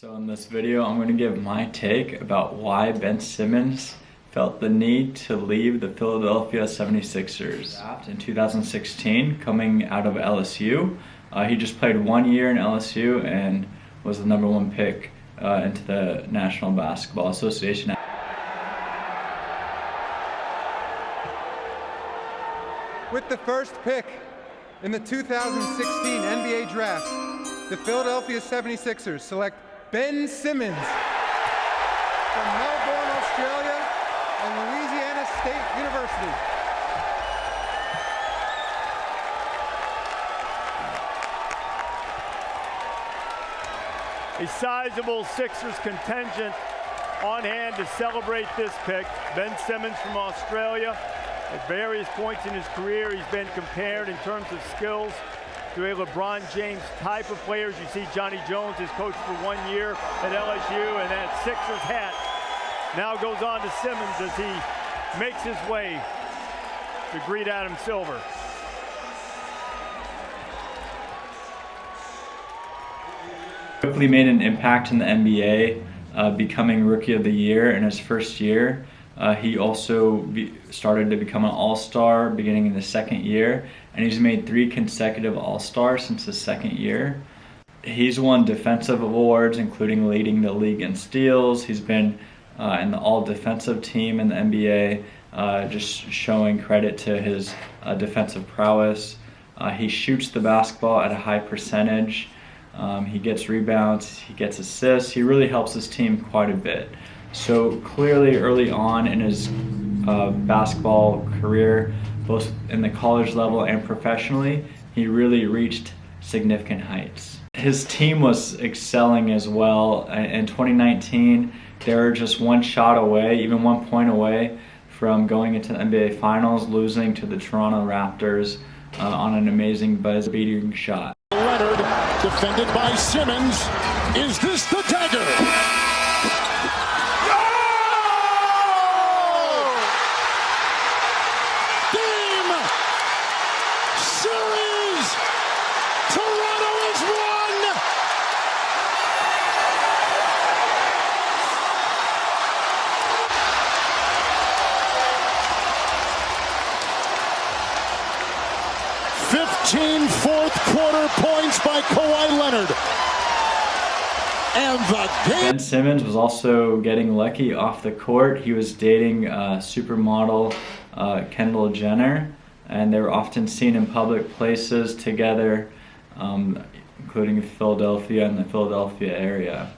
So in this video, I'm going to give my take about why Ben Simmons felt the need to leave the Philadelphia 76ers. In 2016, coming out of LSU, he just played 1 year in LSU and was the #1 pick into the National Basketball Association. With the first pick in the 2016 NBA Draft, the Philadelphia 76ers select Ben Simmons from Melbourne, Australia, and Louisiana State University. A sizable Sixers contingent on hand to celebrate this pick. Ben Simmons from Australia. At various points in his career, he's been compared in terms of skills to a LeBron James type of players. You see Johnny Jones is coached for 1 year at LSU, and that Sixers hat now goes on to Simmons as he makes his way to greet Adam Silver. Quickly made an impact in the NBA, becoming Rookie of the Year in his first year. He also started to become an All-Star beginning in the second year, and he's made 3 consecutive All-Stars since his second year. He's won defensive awards, including leading the league in steals. He's been in the all-defensive team in the NBA, just showing credit to his defensive prowess. He shoots the basketball at a high percentage. He gets rebounds, he gets assists. He really helps his team quite a bit. So clearly early on in his basketball career, both in the college level and professionally, he really reached significant heights. His team was excelling as well. In 2019, they were just 1 shot away, even 1 point away from going into the NBA Finals, losing to the Toronto Raptors on an amazing buzzer-beating shot. Leonard, defended by Simmons. Is this the dagger? Fourth-quarter points by Kawhi Leonard. And the game. Ben Simmons was also getting lucky off the court. He was dating supermodel Kendall Jenner, and they were often seen in public places together, including Philadelphia and the Philadelphia area.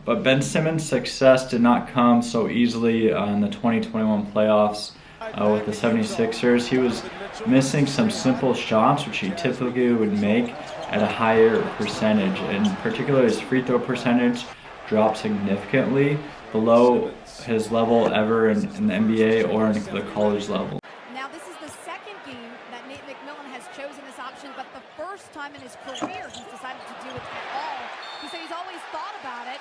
But Ben Simmons' success did not come so easily in the 2021 playoffs with the 76ers. He was missing some simple shots, which he typically would make at a higher percentage. In particular, his free throw percentage dropped significantly below his level ever in the NBA or in the college level. Now, this is the second game that Nate McMillan has chosen this option, but the first time in his career he's decided to do it at all. He said he's always thought about it,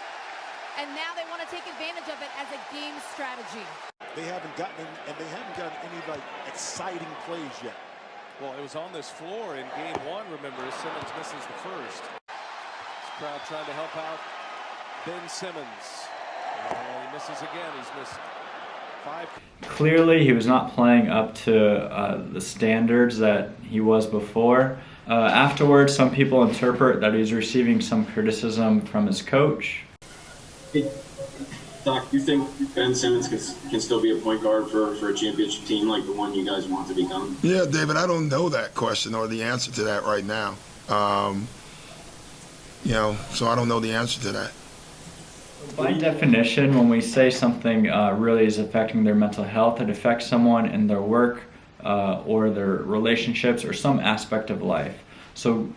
and now they want to take advantage of it as a game strategy. They haven't gotten any like exciting plays yet. Well, it was on this floor in game 1, remember, Simmons misses the first. This crowd trying to help out Ben Simmons. He misses again. He's missed 5. Clearly, he was not playing up to the standards that he was before. Afterwards, some people interpret that he's receiving some criticism from his coach. Hey, Doc, you think Ben Simmons can still be a point guard for a championship team like the one you guys want to become? Yeah, David, I don't know that question or the answer to that right now. So I don't know the answer to that. By definition, when we say something really is affecting their mental health, it affects someone in their work or their relationships or some aspect of life. So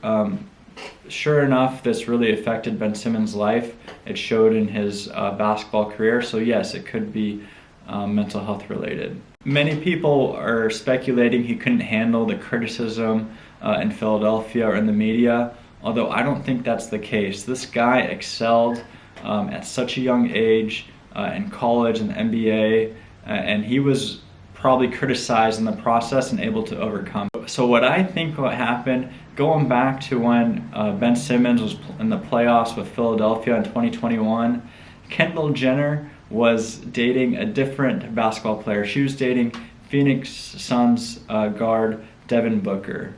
sure enough, this really affected Ben Simmons' life. It showed in his basketball career. So yes, it could be mental health related. Many people are speculating he couldn't handle the criticism in Philadelphia or in the media, although I don't think that's the case. This guy excelled at such a young age in college and NBA, and he was probably criticized in the process and able to overcome. So what I think what happened, going back to when Ben Simmons was in the playoffs with Philadelphia in 2021, Kendall Jenner was dating a different basketball player. She was dating Phoenix Suns guard Devin Booker.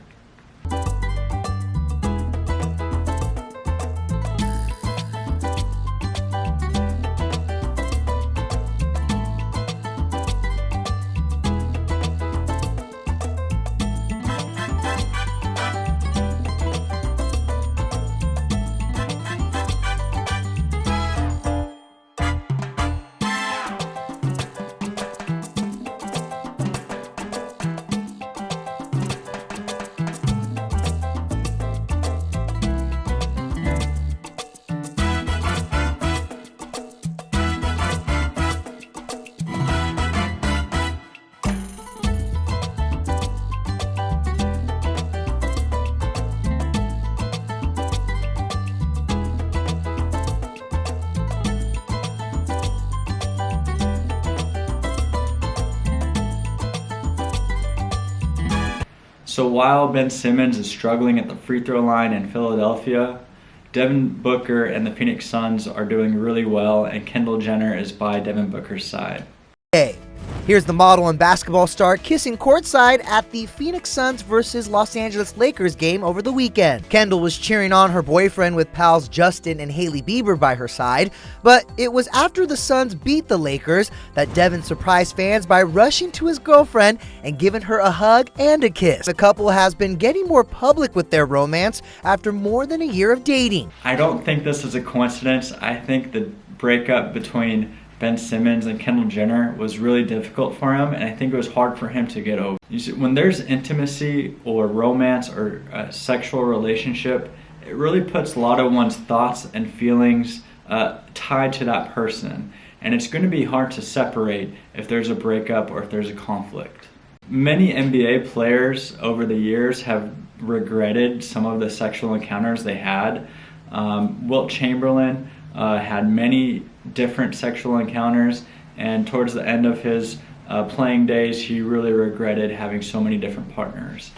So while Ben Simmons is struggling at the free throw line in Philadelphia, Devin Booker and the Phoenix Suns are doing really well, and Kendall Jenner is by Devin Booker's side. Hey, here's the model and basketball star kissing courtside at the Phoenix Suns versus Los Angeles Lakers game over the weekend. Kendall was cheering on her boyfriend with pals Justin and Hailey Bieber by her side, but it was after the Suns beat the Lakers that Devin surprised fans by rushing to his girlfriend and giving her a hug and a kiss. The couple has been getting more public with their romance after more than a year of dating. I don't think this is a coincidence. I think the breakup between Ben Simmons and Kendall Jenner was really difficult for him, and I think it was hard for him to get over. You see, when there's intimacy or romance or a sexual relationship, it really puts a lot of one's thoughts and feelings tied to that person, and it's going to be hard to separate if there's a breakup or if there's a conflict. Many NBA players over the years have regretted some of the sexual encounters they had. Wilt Chamberlain had many different sexual encounters, and towards the end of his playing days, he really regretted having so many different partners.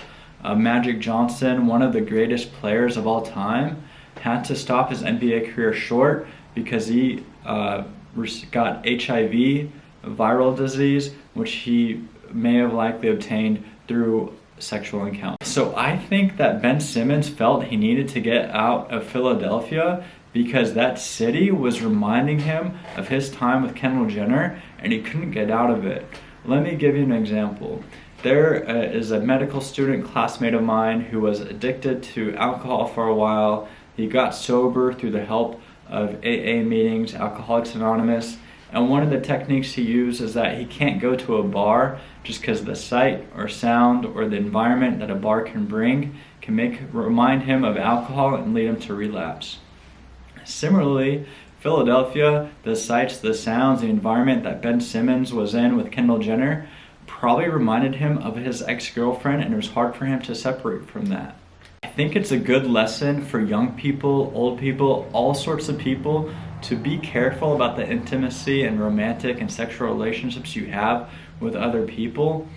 Magic Johnson, one of the greatest players of all time, had to stop his NBA career short because he got HIV, viral disease, which he may have likely obtained through sexual encounter. So I think that Ben Simmons felt he needed to get out of Philadelphia because that city was reminding him of his time with Kendall Jenner, and he couldn't get out of it. Let me give you an example. There is a medical student classmate of mine who was addicted to alcohol for a while. He got sober through the help of AA meetings, Alcoholics Anonymous, and one of the techniques he used is that he can't go to a bar just because the sight or sound or the environment that a bar can bring can remind him of alcohol and lead him to relapse. Similarly, Philadelphia, the sights, the sounds, the environment that Ben Simmons was in with Kendall Jenner probably reminded him of his ex-girlfriend, and it was hard for him to separate from that. I think it's a good lesson for young people, old people, all sorts of people to be careful about the intimacy and romantic and sexual relationships you have with other people,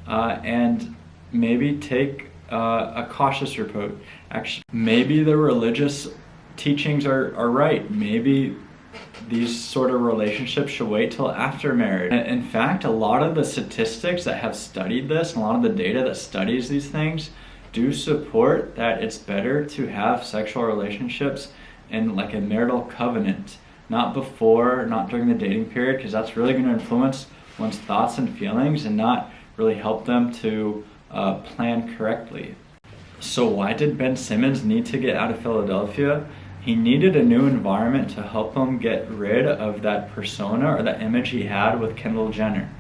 and maybe take a cautious approach. Actually, maybe the religious teachings are right. Maybe these sort of relationships should wait till after marriage. In fact, a lot of the statistics that have studied this, and a lot of the data that studies these things, do support that it's better to have sexual relationships in like a marital covenant, not before, not during the dating period, because that's really going to influence one's thoughts and feelings and not really help them to plan correctly. So why did Ben Simmons need to get out of Philadelphia? He needed a new environment to help him get rid of that persona or that image he had with Kendall Jenner.